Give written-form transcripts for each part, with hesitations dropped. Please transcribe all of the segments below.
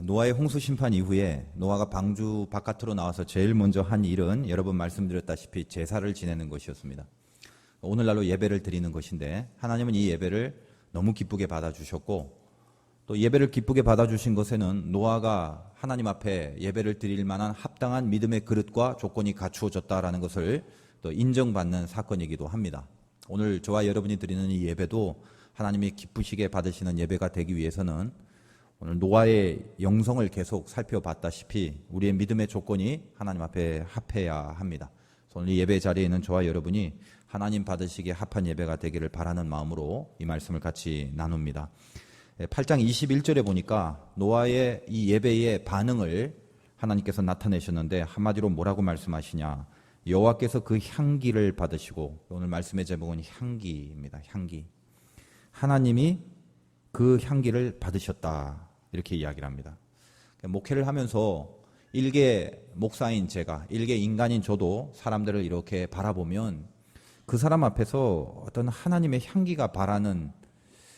노아의 홍수 심판 이후에 노아가 방주 바깥으로 나와서 제일 먼저 한 일은 여러 번 말씀드렸다시피 제사를 지내는 것이었습니다. 오늘날로 예배를 드리는 것인데 하나님은 이 예배를 너무 기쁘게 받아주셨고 또 예배를 기쁘게 받아주신 것에는 노아가 하나님 앞에 예배를 드릴 만한 합당한 믿음의 그릇과 조건이 갖추어졌다라는 것을 또 인정받는 사건이기도 합니다. 오늘 저와 여러분이 드리는 이 예배도 하나님이 기쁘시게 받으시는 예배가 되기 위해서는 오늘 노아의 영성을 계속 살펴봤다시피 우리의 믿음의 조건이 하나님 앞에 합해야 합니다. 오늘 이 예배 자리에 있는 저와 여러분이 하나님 받으시기에 합한 예배가 되기를 바라는 마음으로 이 말씀을 같이 나눕니다. 8장 21절에 보니까 노아의 이 예배의 반응을 하나님께서 나타내셨는데 한마디로 뭐라고 말씀하시냐? 여호와께서 그 향기를 받으시고, 오늘 말씀의 제목은 향기입니다. 향기. 하나님이 그 향기를 받으셨다, 이렇게 이야기를 합니다. 목회를 하면서 일개 목사인 제가, 일개 인간인 저도 사람들을 이렇게 바라보면 그 사람 앞에서 어떤 하나님의 향기가 바라는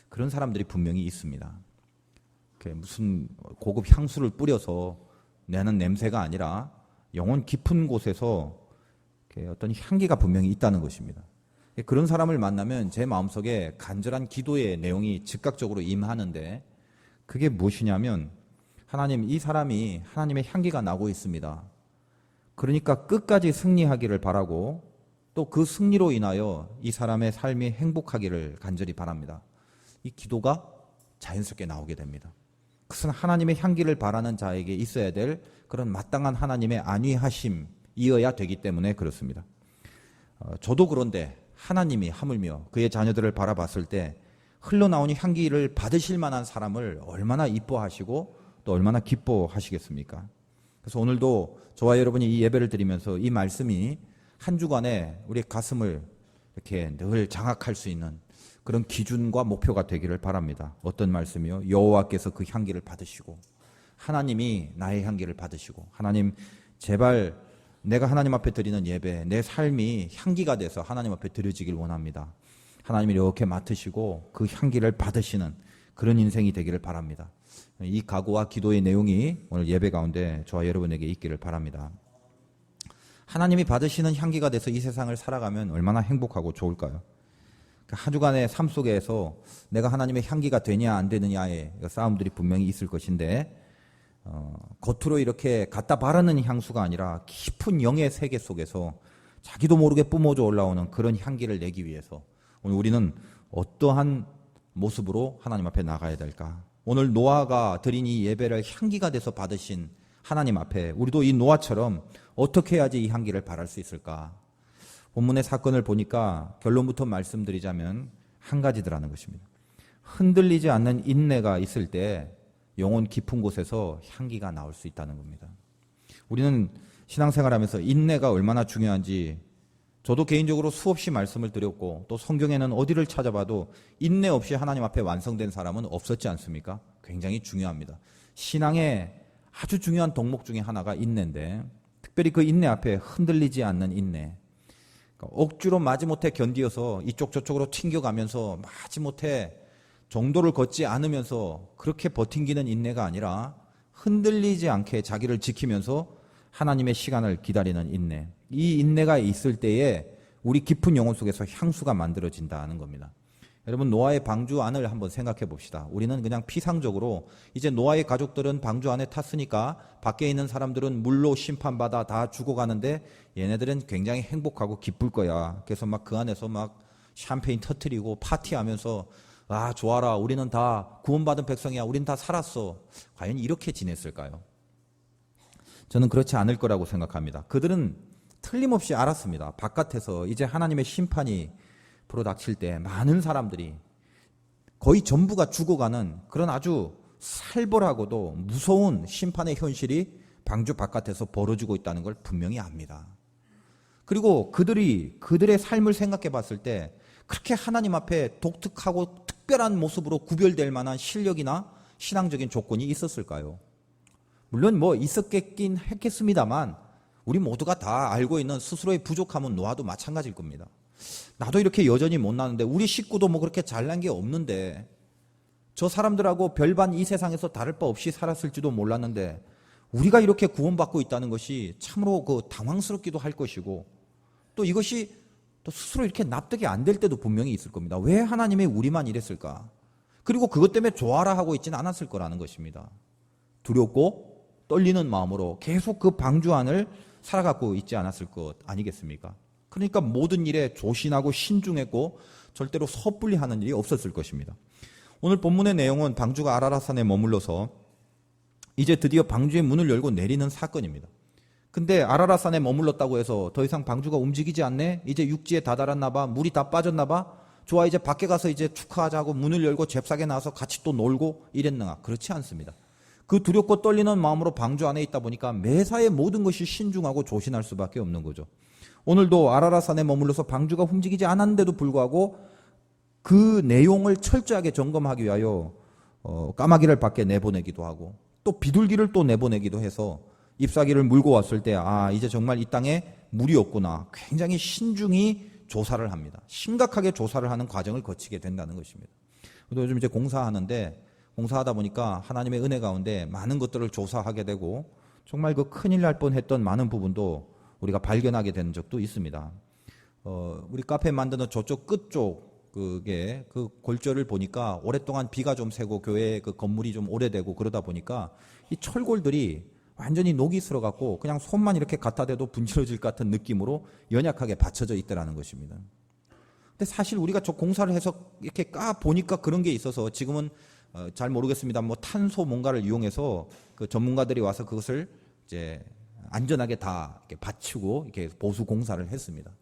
그런 사람들이 분명히 있습니다. 무슨 고급 향수를 뿌려서 내는 냄새가 아니라 영혼 깊은 곳에서 어떤 향기가 분명히 있다는 것입니다. 그런 사람을 만나면 제 마음속에 간절한 기도의 내용이 즉각적으로 임하는데, 그게 무엇이냐면 하나님, 이 사람이 하나님의 향기가 나고 있습니다. 그러니까 끝까지 승리하기를 바라고 또 그 승리로 인하여 이 사람의 삶이 행복하기를 간절히 바랍니다. 이 기도가 자연스럽게 나오게 됩니다. 그것은 하나님의 향기를 바라는 자에게 있어야 될 그런 마땅한 하나님의 안위하심이어야 되기 때문에 그렇습니다. 저도 그런데 하나님이 하물며 그의 자녀들을 바라봤을 때 흘러나오는 향기를 받으실 만한 사람을 얼마나 이뻐하시고 또 얼마나 기뻐하시겠습니까? 그래서 오늘도 저와 여러분이 이 예배를 드리면서 이 말씀이 한 주간에 우리 가슴을 이렇게 늘 장악할 수 있는 그런 기준과 목표가 되기를 바랍니다. 어떤 말씀이요? 여호와께서 그 향기를 받으시고, 하나님이 나의 향기를 받으시고, 하나님 제발 내가 하나님 앞에 드리는 예배, 내 삶이 향기가 돼서 하나님 앞에 드려지길 원합니다. 하나님이 이렇게 맡으시고 그 향기를 받으시는 그런 인생이 되기를 바랍니다. 이 각오와 기도의 내용이 오늘 예배 가운데 저와 여러분에게 있기를 바랍니다. 하나님이 받으시는 향기가 돼서 이 세상을 살아가면 얼마나 행복하고 좋을까요? 한 주간의 삶 속에서 내가 하나님의 향기가 되냐 안 되느냐의 싸움들이 분명히 있을 것인데, 겉으로 이렇게 갖다 바르는 향수가 아니라 깊은 영의 세계 속에서 자기도 모르게 뿜어져 올라오는 그런 향기를 내기 위해서 오늘 우리는 어떠한 모습으로 하나님 앞에 나가야 될까? 오늘 노아가 드린 이 예배를 향기가 돼서 받으신 하나님 앞에 우리도 이 노아처럼 어떻게 해야지 이 향기를 바랄 수 있을까? 본문의 사건을 보니까 결론부터 말씀드리자면 한 가지더라는 것입니다. 흔들리지 않는 인내가 있을 때 영혼 깊은 곳에서 향기가 나올 수 있다는 겁니다. 우리는 신앙생활하면서 인내가 얼마나 중요한지 저도 개인적으로 수없이 말씀을 드렸고, 또 성경에는 어디를 찾아봐도 인내 없이 하나님 앞에 완성된 사람은 없었지 않습니까? 굉장히 중요합니다. 신앙의 아주 중요한 덕목 중에 하나가 인내인데, 특별히 그 인내 앞에 흔들리지 않는 인내, 억지로 마지못해 견디어서 이쪽 저쪽으로 튕겨가면서 마지못해 정도를 걷지 않으면서 그렇게 버팅기는 인내가 아니라 흔들리지 않게 자기를 지키면서 하나님의 시간을 기다리는 인내, 이 인내가 있을 때에 우리 깊은 영혼 속에서 향수가 만들어진다는 겁니다. 여러분, 노아의 방주 안을 한번 생각해 봅시다. 우리는 그냥 피상적으로 이제 노아의 가족들은 방주 안에 탔으니까 밖에 있는 사람들은 물로 심판받아 다 죽어가는데 얘네들은 굉장히 행복하고 기쁠 거야. 그래서 막 그 안에서 막 샴페인 터트리고 파티하면서 아, 좋아라, 우리는 다 구원받은 백성이야, 우린 다 살았어. 과연 이렇게 지냈을까요? 저는 그렇지 않을 거라고 생각합니다. 그들은 틀림없이 알았습니다. 바깥에서 이제 하나님의 심판이 불어닥칠 때 많은 사람들이, 거의 전부가 죽어가는 그런 아주 살벌하고도 무서운 심판의 현실이 방주 바깥에서 벌어지고 있다는 걸 분명히 압니다. 그리고 그들이 그들의 삶을 생각해 봤을 때 그렇게 하나님 앞에 독특하고 특별한 모습으로 구별될 만한 실력이나 신앙적인 조건이 있었을까요? 물론 뭐 있었겠긴 했겠습니다만 우리 모두가 다 알고 있는 스스로의 부족함은 노아도 마찬가지일 겁니다. 나도 이렇게 여전히 못나는데, 우리 식구도 뭐 그렇게 잘난 게 없는데 저 사람들하고 별반 이 세상에서 다를 바 없이 살았을지도 몰랐는데 우리가 이렇게 구원받고 있다는 것이 참으로 당황스럽기도 할 것이고, 또 이것이 또 스스로 이렇게 납득이 안 될 때도 분명히 있을 겁니다. 왜 하나님이 우리만 이랬을까? 그리고 그것 때문에 좋아라 하고 있지는 않았을 거라는 것입니다. 두렵고 떨리는 마음으로 계속 그 방주 안을 살아가고 있지 않았을 것 아니겠습니까? 그러니까 모든 일에 조신하고 신중했고 절대로 섣불리 하는 일이 없었을 것입니다. 오늘 본문의 내용은 방주가 아라랏산에 머물러서 이제 드디어 방주의 문을 열고 내리는 사건입니다. 근데 아라랏산에 머물렀다고 해서 더 이상 방주가 움직이지 않네? 이제 육지에 다다랐나 봐? 물이 다 빠졌나 봐? 좋아, 이제 밖에 가서 이제 축하하자고 문을 열고 잽싸게 나와서 같이 또 놀고 이랬는가? 그렇지 않습니다. 그 두렵고 떨리는 마음으로 방주 안에 있다 보니까 매사에 모든 것이 신중하고 조신할 수밖에 없는 거죠. 오늘도 아라랏산에 머물러서 방주가 움직이지 않았는데도 불구하고 그 내용을 철저하게 점검하기 위하여 까마귀를 밖에 내보내기도 하고 또 비둘기를 또 내보내기도 해서 잎사귀를 물고 왔을 때 이제 정말 이 땅에 물이 없구나. 굉장히 신중히 조사를 합니다. 심각하게 조사를 하는 과정을 거치게 된다는 것입니다. 요즘 이제 공사하다 보니까 하나님의 은혜 가운데 많은 것들을 조사하게 되고 정말 그 큰일 날 뻔했던 많은 부분도 우리가 발견하게 된 적도 있습니다. 우리 카페 만드는 저쪽 끝쪽 그게 그 골조를 보니까 오랫동안 비가 좀 새고 교회 그 건물이 좀 오래되고 그러다 보니까 이 철골들이 완전히 녹이 슬어갖고 그냥 손만 이렇게 갖다 대도 분질러질 것 같은 느낌으로 연약하게 받쳐져 있더라는 것입니다. 근데 사실 우리가 저 공사를 해서 이렇게 까 보니까 그런 게 있어서 지금은 잘 모르겠습니다. 뭐 탄소 뭔가를 이용해서 그 전문가들이 와서 그것을 이제 안전하게 다 이렇게 받치고 이렇게 보수 공사를 했습니다.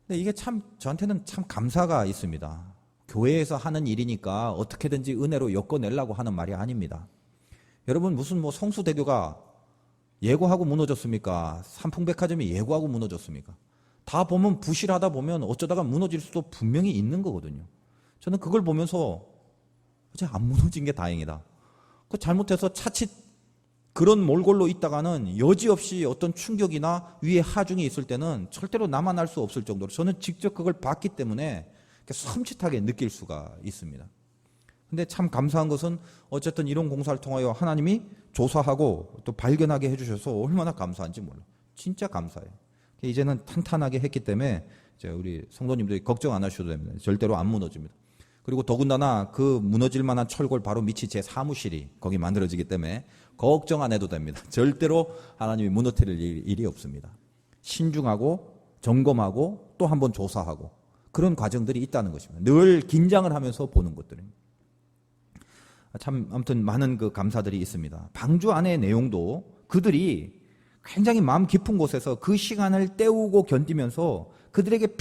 근데 이게 참 저한테는 참 감사가 있습니다. 교회에서 하는 일이니까 어떻게든지 은혜로 엮어내려고 하는 말이 아닙니다. 여러분 무슨 뭐 성수대교가 예고하고 무너졌습니까? 삼풍백화점이 예고하고 무너졌습니까? 다 보면 부실하다 보면 어쩌다가 무너질 수도 분명히 있는 거거든요. 저는 그걸 보면서 어째 안 무너진 게 다행이다. 그 잘못해서 차칫 그런 몰골로 있다가는 여지없이 어떤 충격이나 위에 하중이 있을 때는 절대로 남아날 수 없을 정도로 저는 직접 그걸 봤기 때문에 섬찟하게 느낄 수가 있습니다. 근데 참 감사한 것은 어쨌든 이런 공사를 통하여 하나님이 조사하고 또 발견하게 해주셔서 얼마나 감사한지 몰라. 진짜 감사해요. 이제는 탄탄하게 했기 때문에 이제 우리 성도님들이 걱정 안 하셔도 됩니다. 절대로 안 무너집니다. 그리고 더군다나 그 무너질 만한 철골 바로 밑이 제 사무실이 거기 만들어지기 때문에 걱정 안 해도 됩니다. 절대로 하나님이 무너뜨릴 일이 없습니다. 신중하고 점검하고 또 한번 조사하고 그런 과정들이 있다는 것입니다. 늘 긴장을 하면서 보는 것들입니다. 참 아무튼 많은 그 감사들이 있습니다. 방주 안의 내용도 그들이 굉장히 마음 깊은 곳에서 그 시간을 때우고 견디면서 그들에게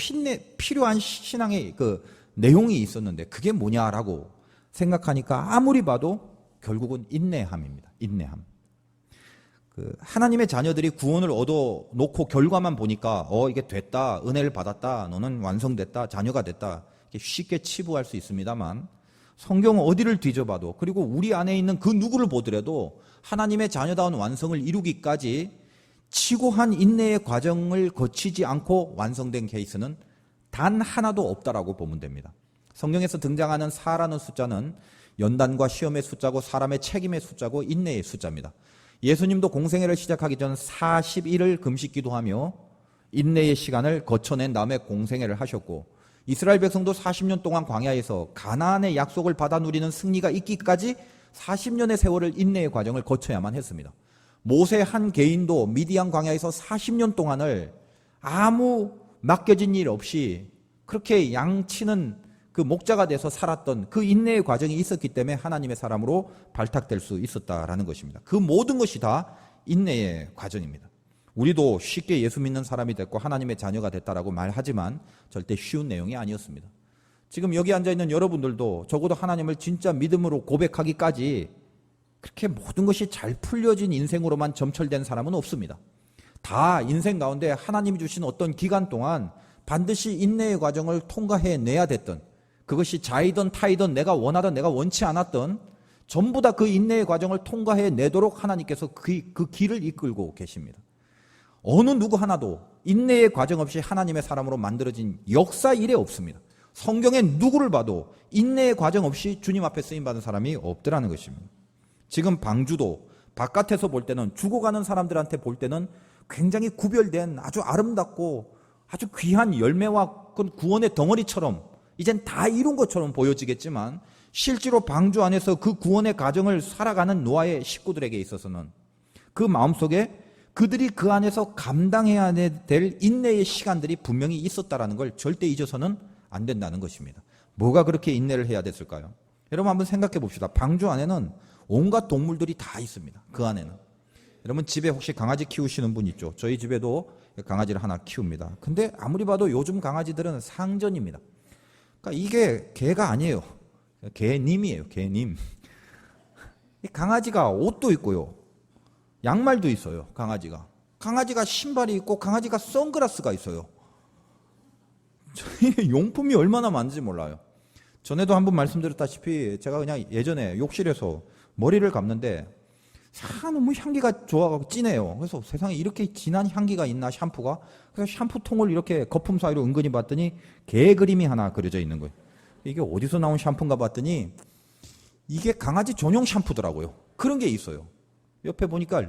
필요한 신앙의 그 내용이 있었는데 그게 뭐냐라고 생각하니까 아무리 봐도 결국은 인내함입니다. 인내함. 그 하나님의 자녀들이 구원을 얻어 놓고 결과만 보니까 이게 됐다, 은혜를 받았다, 너는 완성됐다, 자녀가 됐다 이렇게 쉽게 치부할 수 있습니다만 성경 어디를 뒤져봐도 그리고 우리 안에 있는 그 누구를 보더라도 하나님의 자녀다운 완성을 이루기까지 치고한 인내의 과정을 거치지 않고 완성된 케이스는 단 하나도 없다라고 보면 됩니다. 성경에서 등장하는 4라는 숫자는 연단과 시험의 숫자고 사람의 책임의 숫자고 인내의 숫자입니다. 예수님도 공생애를 시작하기 전 40일을 금식 기도하며 인내의 시간을 거쳐낸 다음에 공생애를 하셨고 이스라엘 백성도 40년 동안 광야에서 가나안의 약속을 받아 누리는 승리가 있기까지 40년의 세월을 인내의 과정을 거쳐야만 했습니다. 모세 한 개인도 미디안 광야에서 40년 동안을 아무 맡겨진 일 없이 그렇게 양치는 그 목자가 돼서 살았던 그 인내의 과정이 있었기 때문에 하나님의 사람으로 발탁될 수 있었다라는 것입니다. 그 모든 것이 다 인내의 과정입니다. 우리도 쉽게 예수 믿는 사람이 됐고 하나님의 자녀가 됐다라고 말하지만 절대 쉬운 내용이 아니었습니다. 지금 여기 앉아있는 여러분들도 적어도 하나님을 진짜 믿음으로 고백하기까지 그렇게 모든 것이 잘 풀려진 인생으로만 점철된 사람은 없습니다. 다 인생 가운데 하나님이 주신 어떤 기간 동안 반드시 인내의 과정을 통과해내야 됐던 그것이 자이든 타이든 내가 원하든 내가 원치 않았던 전부 다 그 인내의 과정을 통과해내도록 하나님께서 그 길을 이끌고 계십니다. 어느 누구 하나도 인내의 과정 없이 하나님의 사람으로 만들어진 역사 이래 없습니다. 성경에 누구를 봐도 인내의 과정 없이 주님 앞에 쓰임받은 사람이 없더라는 것입니다. 지금 방주도 바깥에서 볼 때는, 죽어가는 사람들한테 볼 때는 굉장히 구별된 아주 아름답고 아주 귀한 열매와 구원의 덩어리처럼 이젠 다 이룬 것처럼 보여지겠지만, 실제로 방주 안에서 그 구원의 과정을 살아가는 노아의 식구들에게 있어서는 그 마음속에 그들이 그 안에서 감당해야 될 인내의 시간들이 분명히 있었다라는 걸 절대 잊어서는 안 된다는 것입니다. 뭐가 그렇게 인내를 해야 됐을까요? 여러분 한번 생각해 봅시다. 방주 안에는 온갖 동물들이 다 있습니다. 그 안에는. 여러분 집에 혹시 강아지 키우시는 분 있죠? 저희 집에도 강아지를 하나 키웁니다. 근데 아무리 봐도 요즘 강아지들은 상전입니다. 그러니까 이게 개가 아니에요. 개님이에요. 개님. 이 강아지가 옷도 있고요. 양말도 있어요. 강아지가 신발이 있고 강아지가 선글라스가 있어요. 저희 용품이 얼마나 많은지 몰라요. 전에도 한번 말씀드렸다시피 제가 그냥 예전에 욕실에서 머리를 감는데 너무 향기가 좋아가고 진해요. 그래서 세상에 이렇게 진한 향기가 있나, 샴푸가. 그래서 샴푸통을 이렇게 거품 사이로 은근히 봤더니 개 그림이 하나 그려져 있는 거예요. 이게 어디서 나온 샴푸인가 봤더니 이게 강아지 전용 샴푸더라고요. 그런 게 있어요. 옆에 보니까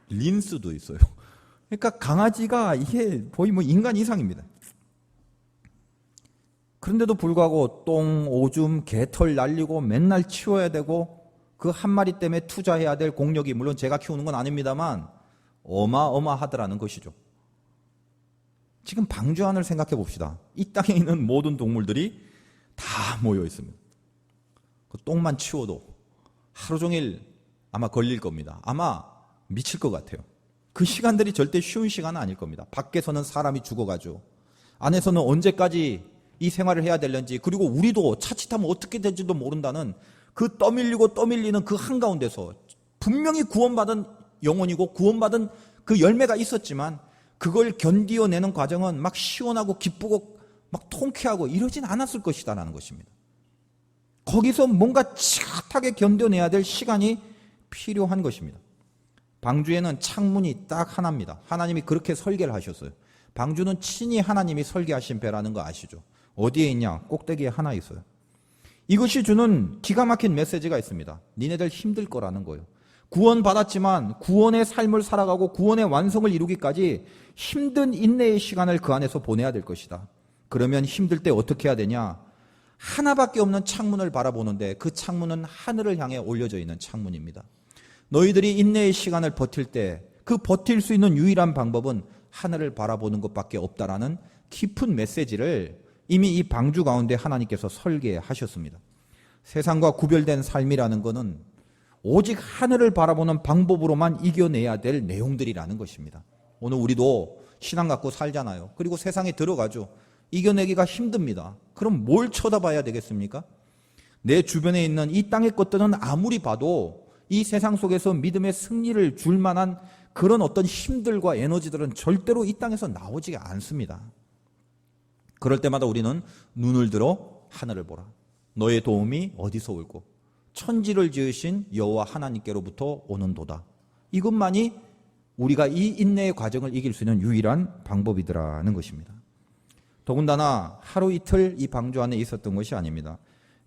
린스도 있어요. 그러니까 강아지가 이게 거의 뭐 인간 이상입니다. 그런데도 불구하고 똥, 오줌, 개털 날리고 맨날 치워야 되고 그 한 마리 때문에 투자해야 될 공력이, 물론 제가 키우는 건 아닙니다만 어마어마하더라는 것이죠. 지금 방주안을 생각해 봅시다. 이 땅에 있는 모든 동물들이 다 모여 있습니다. 그 똥만 치워도 하루 종일 아마 걸릴 겁니다. 아마 미칠 것 같아요. 그 시간들이 절대 쉬운 시간은 아닐 겁니다. 밖에서는 사람이 죽어가죠. 안에서는 언제까지 이 생활을 해야 될는지, 그리고 우리도 자칫하면 어떻게 될지도 모른다는 그 떠밀리는 그 한가운데서 분명히 구원받은 영혼이고 구원받은 그 열매가 있었지만 그걸 견디어내는 과정은 막 시원하고 기쁘고 막 통쾌하고 이러진 않았을 것이다라는 것입니다. 거기서 뭔가 치읓하게 견뎌내야 될 시간이 필요한 것입니다. 방주에는 창문이 딱 하나입니다. 하나님이 그렇게 설계를 하셨어요. 방주는 친히 하나님이 설계하신 배라는 거 아시죠? 어디에 있냐? 꼭대기에 하나 있어요. 이것이 주는 기가 막힌 메시지가 있습니다. 니네들 힘들 거라는 거예요. 구원받았지만 구원의 삶을 살아가고 구원의 완성을 이루기까지 힘든 인내의 시간을 그 안에서 보내야 될 것이다. 그러면 힘들 때 어떻게 해야 되냐? 하나밖에 없는 창문을 바라보는데 그 창문은 하늘을 향해 올려져 있는 창문입니다. 너희들이 인내의 시간을 버틸 때 그 버틸 수 있는 유일한 방법은 하늘을 바라보는 것밖에 없다라는 깊은 메시지를 이미 이 방주 가운데 하나님께서 설계하셨습니다. 세상과 구별된 삶이라는 것은 오직 하늘을 바라보는 방법으로만 이겨내야 될 내용들이라는 것입니다. 오늘 우리도 신앙 갖고 살잖아요. 그리고 세상에 들어가죠. 이겨내기가 힘듭니다. 그럼 뭘 쳐다봐야 되겠습니까? 내 주변에 있는 이 땅의 것들은 아무리 봐도 이 세상 속에서 믿음의 승리를 줄 만한 그런 어떤 힘들과 에너지들은 절대로 이 땅에서 나오지가 않습니다. 그럴 때마다 우리는 눈을 들어 하늘을 보라. 너의 도움이 어디서 올고 천지를 지으신 여호와 하나님께로부터 오는도다. 이것만이 우리가 이 인내의 과정을 이길 수 있는 유일한 방법이더라는 것입니다. 더군다나 하루 이틀 이 방주 안에 있었던 것이 아닙니다.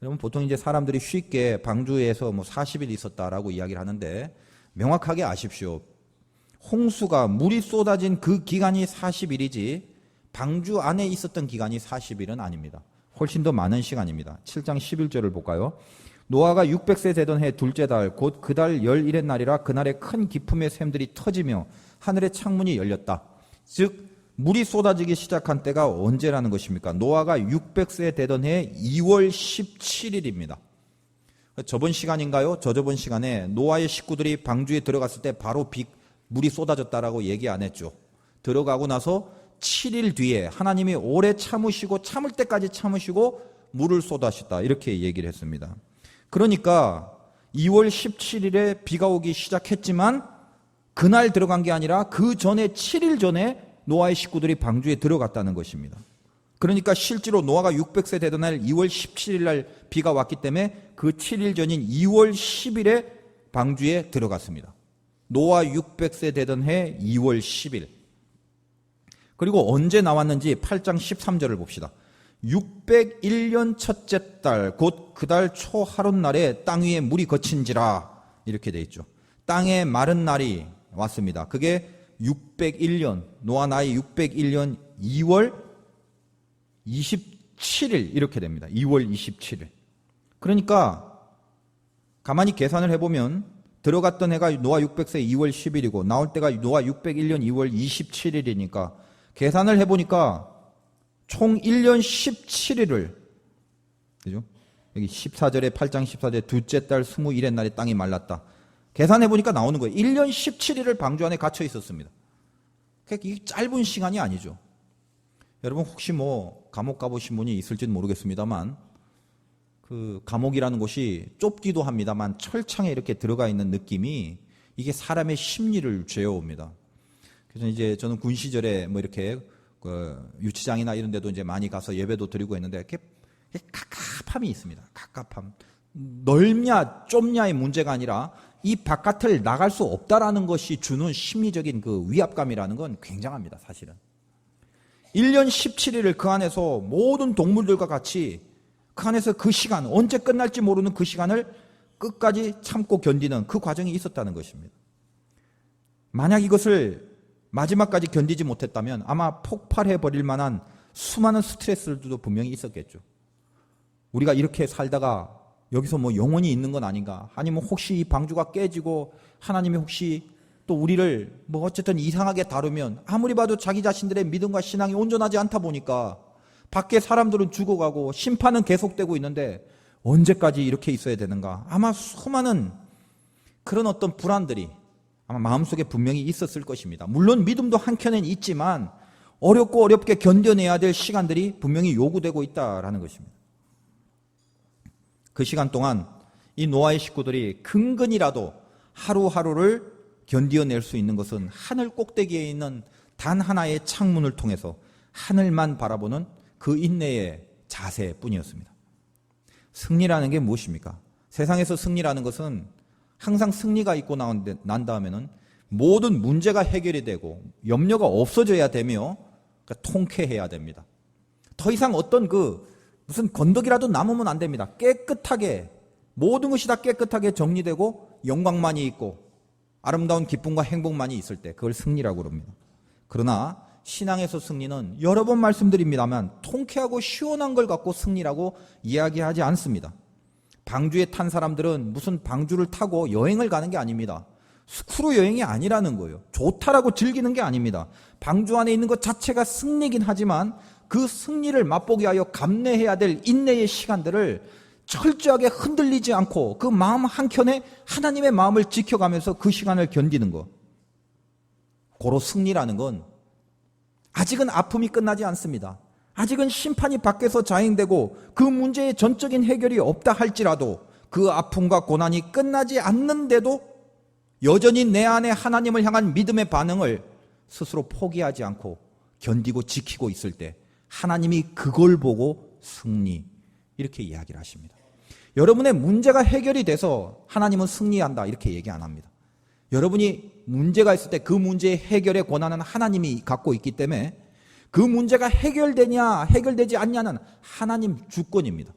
여러분 보통 이제 사람들이 쉽게 방주에서 40일 있었다라고 이야기를 하는데 명확하게 아십시오. 홍수가 물이 쏟아진 그 기간이 40일이지 방주 안에 있었던 기간이 40일은 아닙니다. 훨씬 더 많은 시간입니다. 7장 11절을 볼까요? 노아가 600세 되던 해 둘째 달 곧 그 달 11의 날이라 그날에 큰 기품의 샘들이 터지며 하늘의 창문이 열렸다. 즉 물이 쏟아지기 시작한 때가 언제라는 것입니까? 노아가 600세 되던 해 2월 17일입니다. 저번 시간인가요? 저저번 시간에 노아의 식구들이 방주에 들어갔을 때 바로 물이 쏟아졌다라고 얘기 안 했죠. 들어가고 나서 7일 뒤에 하나님이 오래 참으시고 참을 때까지 참으시고 물을 쏟아셨다 이렇게 얘기를 했습니다. 그러니까 2월 17일에 비가 오기 시작했지만 그날 들어간 게 아니라 그 전에 7일 전에 노아의 식구들이 방주에 들어갔다는 것입니다. 그러니까 실제로 노아가 600세 되던 날 2월 17일 날 비가 왔기 때문에 그 7일 전인 2월 10일에 방주에 들어갔습니다. 노아 600세 되던 해 2월 10일. 그리고 언제 나왔는지 8장 13절을 봅시다. 601년 첫째 달 곧 그 달 초 하룻날에 땅 위에 물이 거친지라 이렇게 돼 있죠. 땅에 마른 날이 왔습니다. 그게 601년, 노아 나이 601년 2월 27일 이렇게 됩니다. 2월 27일. 그러니까 가만히 계산을 해보면 들어갔던 해가 노아 600세 2월 10일이고 나올 때가 노아 601년 2월 27일이니까 계산을 해보니까 총 1년 17일을, 그죠? 여기 14절에 8장 14절에 둘째 달 21의 날에 땅이 말랐다. 계산해보니까 나오는 거예요. 1년 17일을 방주 안에 갇혀 있었습니다. 그러니까 이게 짧은 시간이 아니죠. 여러분 혹시 뭐 감옥 가보신 분이 있을지는 모르겠습니다만 그 감옥이라는 곳이 좁기도 합니다만 철창에 이렇게 들어가 있는 느낌이 이게 사람의 심리를 죄어옵니다. 그래서 이제 저는 군 시절에 뭐 이렇게 그 유치장이나 이런 데도 이제 많이 가서 예배도 드리고 했는데 이렇게 갑갑함이 있습니다. 갑갑함. 넓냐 좁냐의 문제가 아니라 이 바깥을 나갈 수 없다라는 것이 주는 심리적인 그 위압감이라는 건 굉장합니다, 사실은. 1년 17일을 그 안에서 모든 동물들과 같이 그 안에서 그 시간, 언제 끝날지 모르는 그 시간을 끝까지 참고 견디는 그 과정이 있었다는 것입니다. 만약 이것을 마지막까지 견디지 못했다면 아마 폭발해버릴 만한 수많은 스트레스들도 분명히 있었겠죠. 우리가 이렇게 살다가 여기서 뭐 영원히 있는 건 아닌가? 아니면 혹시 이 방주가 깨지고 하나님이 혹시 또 우리를 뭐 어쨌든 이상하게 다루면 아무리 봐도 자기 자신들의 믿음과 신앙이 온전하지 않다 보니까 밖에 사람들은 죽어가고 심판은 계속되고 있는데 언제까지 이렇게 있어야 되는가? 아마 수많은 그런 어떤 불안들이 아마 마음속에 분명히 있었을 것입니다. 물론 믿음도 한켠엔 있지만 어렵고 어렵게 견뎌내야 될 시간들이 분명히 요구되고 있다라는 것입니다. 그 시간 동안 이 노아의 식구들이 근근이라도 하루하루를 견디어낼 수 있는 것은 하늘 꼭대기에 있는 단 하나의 창문을 통해서 하늘만 바라보는 그 인내의 자세뿐이었습니다. 승리라는 게 무엇입니까? 세상에서 승리라는 것은 항상 승리가 있고 난 다음에는 모든 문제가 해결이 되고 염려가 없어져야 되며 그러니까 통쾌해야 됩니다. 더 이상 어떤 무슨 건더기라도 남으면 안 됩니다. 깨끗하게 모든 것이 다 깨끗하게 정리되고 영광만이 있고 아름다운 기쁨과 행복만이 있을 때 그걸 승리라고 그럽니다. 그러나 신앙에서 승리는 여러 번 말씀드립니다만 통쾌하고 시원한 걸 갖고 승리라고 이야기하지 않습니다. 방주에 탄 사람들은 무슨 방주를 타고 여행을 가는 게 아닙니다. 스크루 여행이 아니라는 거예요. 좋다라고 즐기는 게 아닙니다. 방주 안에 있는 것 자체가 승리긴 하지만 그 승리를 맛보기 위하여 감내해야 될 인내의 시간들을 철저하게 흔들리지 않고 그 마음 한켠에 하나님의 마음을 지켜가면서 그 시간을 견디는 것. 고로 승리라는 건 아직은 아픔이 끝나지 않습니다. 아직은 심판이 밖에서 자행되고 그 문제의 전적인 해결이 없다 할지라도 그 아픔과 고난이 끝나지 않는데도 여전히 내 안에 하나님을 향한 믿음의 반응을 스스로 포기하지 않고 견디고 지키고 있을 때 하나님이 그걸 보고 승리 이렇게 이야기를 하십니다. 여러분의 문제가 해결이 돼서 하나님은 승리한다 이렇게 얘기 안 합니다. 여러분이 문제가 있을 때 그 문제의 해결의 권한은 하나님이 갖고 있기 때문에 그 문제가 해결되냐 해결되지 않냐는 하나님 주권입니다.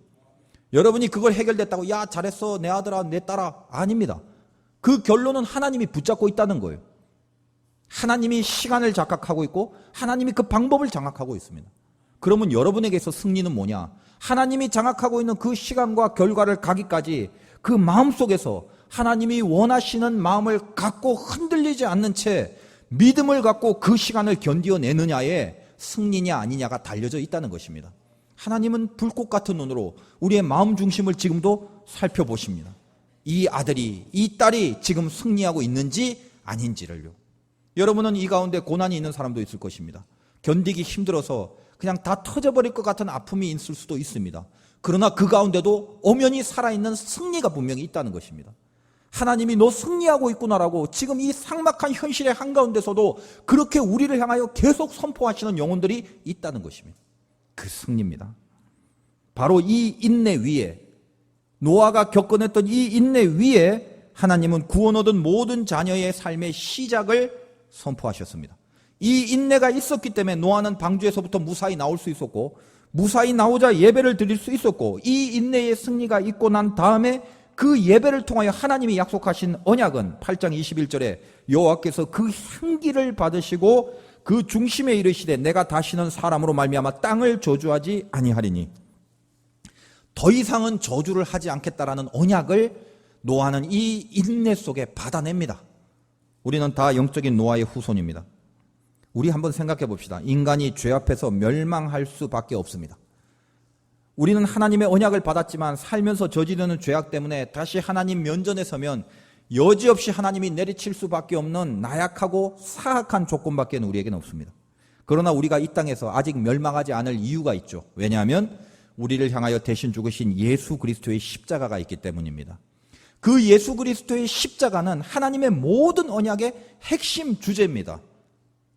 여러분이 그걸 해결됐다고 야 잘했어 내 아들아 내 딸아 아닙니다. 그 결론은 하나님이 붙잡고 있다는 거예요. 하나님이 시간을 장악하고 있고 하나님이 그 방법을 장악하고 있습니다. 그러면 여러분에게서 승리는 뭐냐? 하나님이 장악하고 있는 그 시간과 결과를 가기까지 그 마음속에서 하나님이 원하시는 마음을 갖고 흔들리지 않는 채 믿음을 갖고 그 시간을 견디어내느냐에 승리냐 아니냐가 달려져 있다는 것입니다. 하나님은 불꽃 같은 눈으로 우리의 마음 중심을 지금도 살펴보십니다. 이 아들이 이 딸이 지금 승리하고 있는지 아닌지를요. 여러분은 이 가운데 고난이 있는 사람도 있을 것입니다. 견디기 힘들어서 그냥 다 터져버릴 것 같은 아픔이 있을 수도 있습니다. 그러나 그 가운데도 엄연히 살아있는 승리가 분명히 있다는 것입니다. 하나님이 너 승리하고 있구나라고 지금 이 삭막한 현실의 한가운데서도 그렇게 우리를 향하여 계속 선포하시는 영혼들이 있다는 것입니다. 그 승리입니다. 바로 이 인내 위에 노아가 겪어냈던 이 인내 위에 하나님은 구원 얻은 모든 자녀의 삶의 시작을 선포하셨습니다. 이 인내가 있었기 때문에 노아는 방주에서부터 무사히 나올 수 있었고 무사히 나오자 예배를 드릴 수 있었고, 이 인내의 승리가 있고 난 다음에 그 예배를 통하여 하나님이 약속하신 언약은 8장 21절에 여호와께서 그 향기를 받으시고 그 중심에 이르시되 내가 다시는 사람으로 말미암아 땅을 저주하지 아니하리니, 더 이상은 저주를 하지 않겠다라는 언약을 노아는 이 인내 속에 받아냅니다. 우리는 다 영적인 노아의 후손입니다. 우리 한번 생각해 봅시다. 인간이 죄 앞에서 멸망할 수밖에 없습니다. 우리는 하나님의 언약을 받았지만 살면서 저지르는 죄악 때문에 다시 하나님 면전에 서면 여지없이 하나님이 내리칠 수밖에 없는 나약하고 사악한 조건밖에 우리에게는 없습니다. 그러나 우리가 이 땅에서 아직 멸망하지 않을 이유가 있죠. 왜냐하면 우리를 향하여 대신 죽으신 예수 그리스도의 십자가가 있기 때문입니다. 그 예수 그리스도의 십자가는 하나님의 모든 언약의 핵심 주제입니다.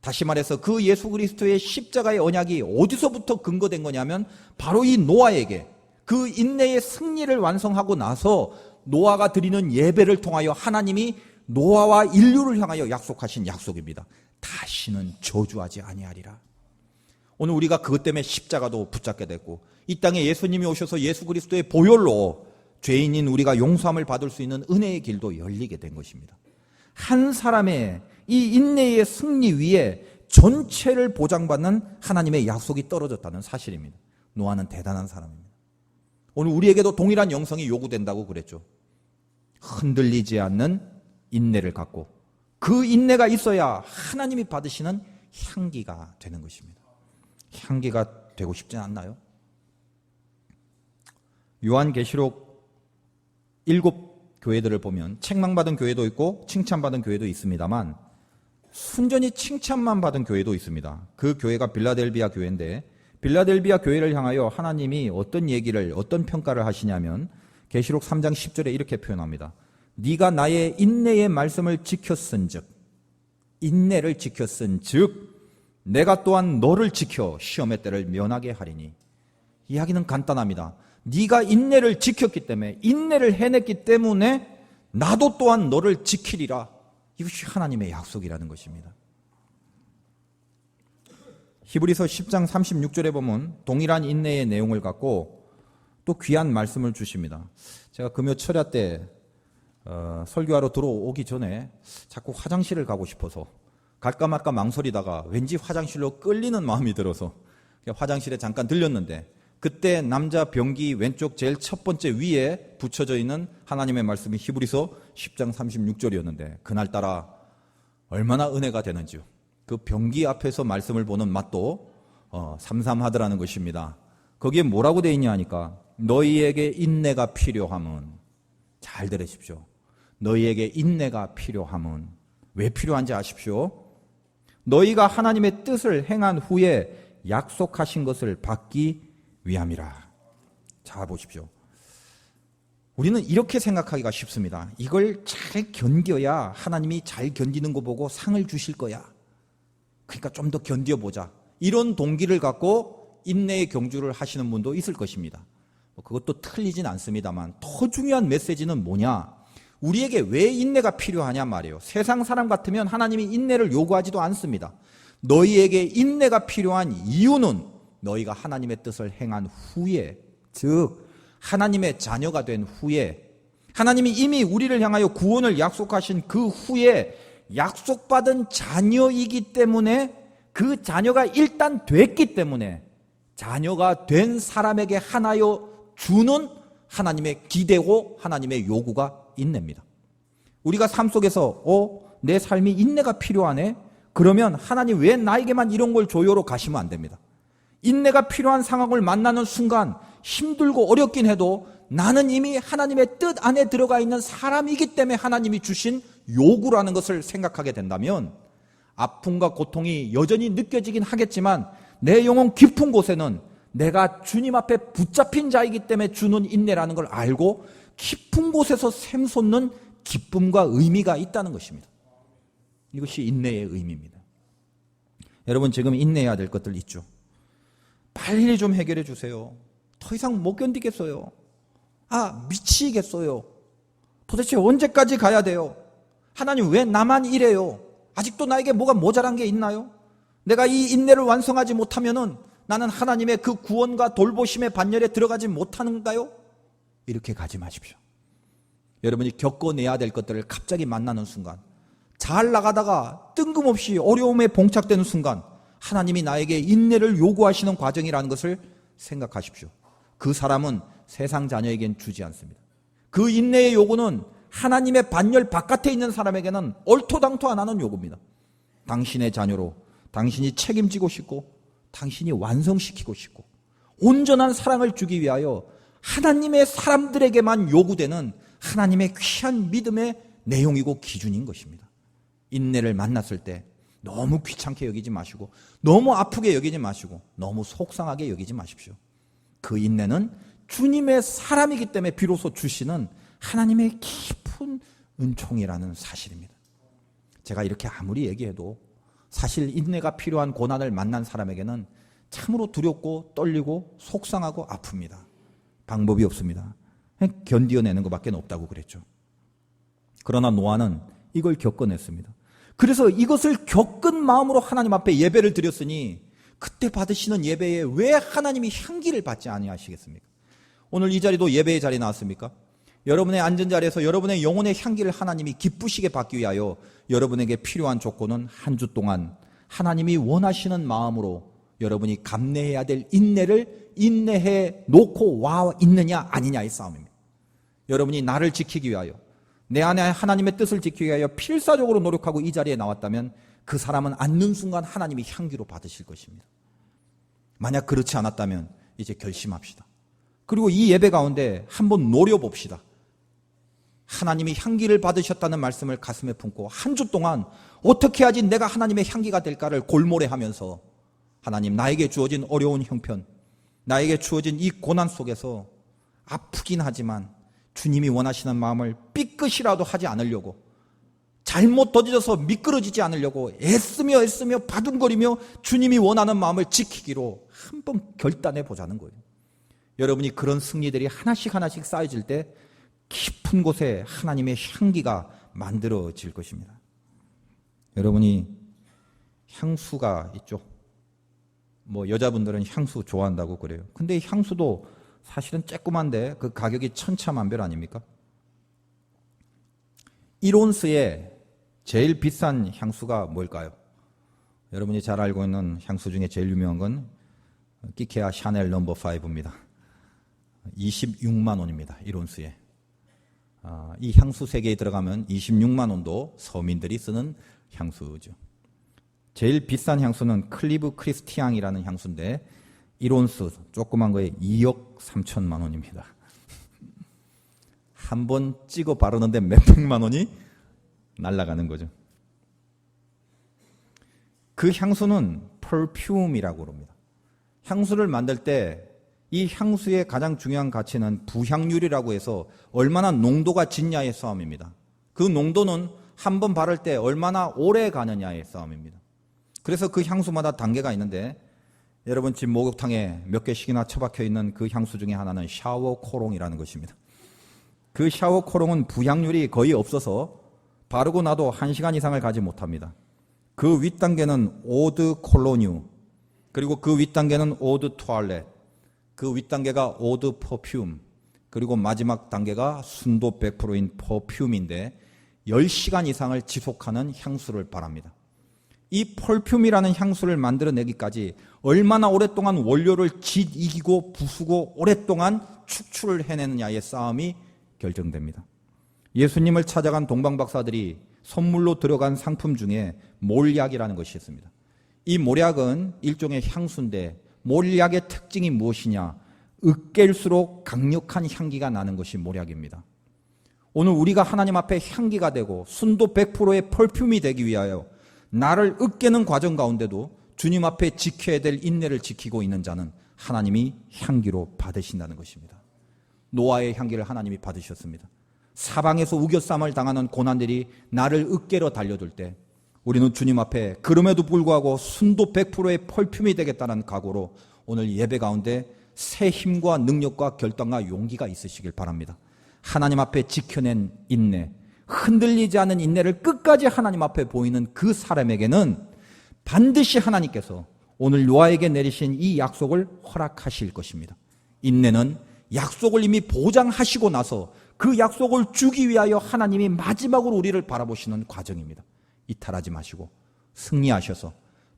다시 말해서 그 예수 그리스도의 십자가의 언약이 어디서부터 근거된 거냐면 바로 이 노아에게 그 인내의 승리를 완성하고 나서 노아가 드리는 예배를 통하여 하나님이 노아와 인류를 향하여 약속하신 약속입니다. 다시는 저주하지 아니하리라. 오늘 우리가 그것 때문에 십자가도 붙잡게 됐고, 이 땅에 예수님이 오셔서 예수 그리스도의 보혈로 죄인인 우리가 용서함을 받을 수 있는 은혜의 길도 열리게 된 것입니다. 한 사람의 이 인내의 승리 위에 전체를 보장받는 하나님의 약속이 떨어졌다는 사실입니다. 노아는 대단한 사람입니다. 오늘 우리에게도 동일한 영성이 요구된다고 그랬죠. 흔들리지 않는 인내를 갖고, 그 인내가 있어야 하나님이 받으시는 향기가 되는 것입니다. 향기가 되고 싶지 않나요? 요한계시록 7 교회들을 보면 책망받은 교회도 있고 칭찬받은 교회도 있습니다만, 순전히 칭찬만 받은 교회도 있습니다. 그 교회가 빌라델비아 교회인데, 빌라델비아 교회를 향하여 하나님이 어떤 얘기를, 어떤 평가를 하시냐면 계시록 3장 10절에 이렇게 표현합니다. 네가 나의 인내의 말씀을 지켰은즉, 인내를 지켰은즉 내가 또한 너를 지켜 시험의 때를 면하게 하리니. 이야기는 간단합니다. 네가 인내를 지켰기 때문에, 인내를 해냈기 때문에 나도 또한 너를 지키리라. 이것이 하나님의 약속이라는 것입니다. 히브리서 10장 36절에 보면 동일한 인내의 내용을 갖고 또 귀한 말씀을 주십니다. 제가 금요 철야 때 설교하러 들어오기 전에 자꾸 화장실을 가고 싶어서 갈까 말까 망설이다가 왠지 화장실로 끌리는 마음이 들어서 화장실에 잠깐 들렸는데, 그때 남자 병기 왼쪽 제일 첫 번째 위에 붙여져 있는 하나님의 말씀이 히브리서 10장 36절이었는데 그날따라 얼마나 은혜가 되는지요. 그 병기 앞에서 말씀을 보는 맛도 삼삼하더라는 것입니다. 거기에 뭐라고 돼 있냐 하니까, 너희에게 인내가 필요함은, 잘 들으십시오. 너희에게 인내가 필요함은 왜 필요한지 아십시오? 너희가 하나님의 뜻을 행한 후에 약속하신 것을 받기 위함이라. 자, 보십시오. 우리는 이렇게 생각하기가 쉽습니다. 이걸 잘 견뎌야 하나님이 잘 견디는 거 보고 상을 주실 거야. 그러니까 좀 더 견뎌보자. 이런 동기를 갖고 인내의 경주를 하시는 분도 있을 것입니다. 그것도 틀리진 않습니다만, 더 중요한 메시지는 뭐냐? 우리에게 왜 인내가 필요하냐 말이에요. 세상 사람 같으면 하나님이 인내를 요구하지도 않습니다. 너희에게 인내가 필요한 이유는 너희가 하나님의 뜻을 행한 후에, 즉 하나님의 자녀가 된 후에, 하나님이 이미 우리를 향하여 구원을 약속하신 그 후에 약속받은 자녀이기 때문에, 그 자녀가 일단 됐기 때문에 자녀가 된 사람에게 하나여 주는 하나님의 기대고 하나님의 요구가 인내입니다. 우리가 삶 속에서 내 삶이 인내가 필요하네? 그러면 하나님 왜 나에게만 이런 걸 줘요로 가시면 안 됩니다. 인내가 필요한 상황을 만나는 순간 힘들고 어렵긴 해도 나는 이미 하나님의 뜻 안에 들어가 있는 사람이기 때문에 하나님이 주신 요구라는 것을 생각하게 된다면, 아픔과 고통이 여전히 느껴지긴 하겠지만 내 영혼 깊은 곳에는 내가 주님 앞에 붙잡힌 자이기 때문에 주는 인내라는 걸 알고 깊은 곳에서 샘솟는 기쁨과 의미가 있다는 것입니다. 이것이 인내의 의미입니다. 여러분, 지금 인내해야 될 것들 있죠. 빨리 좀 해결해 주세요. 더 이상 못 견디겠어요. 미치겠어요. 도대체 언제까지 가야 돼요? 하나님 왜 나만 이래요? 아직도 나에게 뭐가 모자란 게 있나요? 내가 이 인내를 완성하지 못하면은 나는 하나님의 그 구원과 돌보심의 반열에 들어가지 못하는가요? 이렇게 가지 마십시오. 여러분이 겪어내야 될 것들을 갑자기 만나는 순간, 잘 나가다가 뜬금없이 어려움에 봉착되는 순간 하나님이 나에게 인내를 요구하시는 과정이라는 것을 생각하십시오. 그 사람은 세상 자녀에겐 주지 않습니다. 그 인내의 요구는 하나님의 반열 바깥에 있는 사람에게는 얼토당토 안 하는 요구입니다. 당신의 자녀로 당신이 책임지고 싶고 당신이 완성시키고 싶고 온전한 사랑을 주기 위하여 하나님의 사람들에게만 요구되는 하나님의 귀한 믿음의 내용이고 기준인 것입니다. 인내를 만났을 때 너무 귀찮게 여기지 마시고 너무 아프게 여기지 마시고 너무 속상하게 여기지 마십시오. 그 인내는 주님의 사람이기 때문에 비로소 주시는 하나님의 깊은 은총이라는 사실입니다. 제가 이렇게 아무리 얘기해도 사실 인내가 필요한 고난을 만난 사람에게는 참으로 두렵고 떨리고 속상하고 아픕니다. 방법이 없습니다. 견디어내는 것밖에 없다고 그랬죠. 그러나 노아는 이걸 겪어냈습니다. 그래서 이것을 겪은 마음으로 하나님 앞에 예배를 드렸으니 그때 받으시는 예배에 왜 하나님이 향기를 받지 아니하시겠습니까? 오늘 이 자리도 예배의 자리에 나왔습니까? 여러분의 앉은 자리에서 여러분의 영혼의 향기를 하나님이 기쁘시게 받기 위하여 여러분에게 필요한 조건은 한 주 동안 하나님이 원하시는 마음으로 여러분이 감내해야 될 인내를 인내해 놓고 와 있느냐 아니냐의 싸움입니다. 여러분이 나를 지키기 위하여 내 안에 하나님의 뜻을 지키기 위하여 필사적으로 노력하고 이 자리에 나왔다면 그 사람은 앉는 순간 하나님이 향기로 받으실 것입니다. 만약 그렇지 않았다면 이제 결심합시다. 그리고 이 예배 가운데 한번 노려봅시다. 하나님이 향기를 받으셨다는 말씀을 가슴에 품고 한 주 동안 어떻게 하지 내가 하나님의 향기가 될까를 골몰해하면서 하나님 나에게 주어진 어려운 형편, 나에게 주어진 이 고난 속에서 아프긴 하지만 주님이 원하시는 마음을 삐끗이라도 하지 않으려고 잘못 더디져서 미끄러지지 않으려고 애쓰며 바둥거리며 주님이 원하는 마음을 지키기로 한번 결단해 보자는 거예요. 여러분이 그런 승리들이 하나씩 쌓여질 때 깊은 곳에 하나님의 향기가 만들어질 것입니다. 여러분이 향수가 있죠. 여자분들은 향수 좋아한다고 그래요. 근데 향수도 사실은 쬐끄만데 그 가격이 천차만별 아닙니까? 1온스에 제일 비싼 향수가 뭘까요? 여러분이 잘 알고 있는 향수 중에 제일 유명한 건 끼케아 샤넬 넘버 5입니다. 26만 원입니다. 1온스에. 이 향수 세계에 들어가면 26만 원도 서민들이 쓰는 향수죠. 제일 비싼 향수는 클리브 크리스티앙이라는 향수인데 1온스 조그만 거에 2억 3천만 원입니다. 한 번 찍어 바르는데 몇백만 원이 날아가는 거죠. 그 향수는 퍼퓸이라고 합니다. 향수를 만들 때 이 향수의 가장 중요한 가치는 부향률이라고 해서 얼마나 농도가 짙냐의 싸움입니다. 그 농도는 한 번 바를 때 얼마나 오래 가느냐의 싸움입니다. 그래서 그 향수마다 단계가 있는데 여러분 집 목욕탕에 몇 개씩이나 처박혀 있는 그 향수 중에 하나는 샤워 코롱이라는 것입니다. 그 샤워 코롱은 부향률이 거의 없어서 바르고 나도 1시간 이상을 가지 못합니다. 그 윗단계는 오드 콜로뉴, 그리고 그 윗단계는 오드 투알렛, 그 윗단계가 오드 퍼퓸, 그리고 마지막 단계가 순도 100%인 퍼퓸인데 10시간 이상을 지속하는 향수를 바랍니다. 이 퍼퓸이라는 향수를 만들어내기까지 얼마나 오랫동안 원료를 이기고 부수고 오랫동안 축출을 해내느냐의 싸움이 결정됩니다. 예수님을 찾아간 동방박사들이 선물로 들어간 상품 중에 몰약이라는 것이 있습니다. 이 몰약은 일종의 향수인데 몰약의 특징이 무엇이냐? 으깰수록 강력한 향기가 나는 것이 몰약입니다. 오늘 우리가 하나님 앞에 향기가 되고 순도 100%의 퍼퓸이 되기 위하여 나를 으깨는 과정 가운데도 주님 앞에 지켜야 될 인내를 지키고 있는 자는 하나님이 향기로 받으신다는 것입니다. 노아의 향기를 하나님이 받으셨습니다. 사방에서 우겨쌈을 당하는 고난들이 나를 으깨러 달려들 때 우리는 주님 앞에 그럼에도 불구하고 순도 100%의 퍼퓸이 되겠다는 각오로 오늘 예배 가운데 새 힘과 능력과 결단과 용기가 있으시길 바랍니다. 하나님 앞에 지켜낸 인내, 흔들리지 않은 인내를 끝까지 하나님 앞에 보이는 그 사람에게는 반드시 하나님께서 오늘 노아에게 내리신 이 약속을 허락하실 것입니다. 인내는 약속을 이미 보장하시고 나서 그 약속을 주기 위하여 하나님이 마지막으로 우리를 바라보시는 과정입니다. 이탈하지 마시고 승리하셔서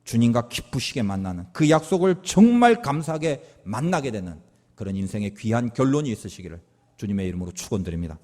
주님과 기쁘시게 만나는 그 약속을 정말 감사하게 만나게 되는 그런 인생의 귀한 결론이 있으시기를 주님의 이름으로 축원드립니다.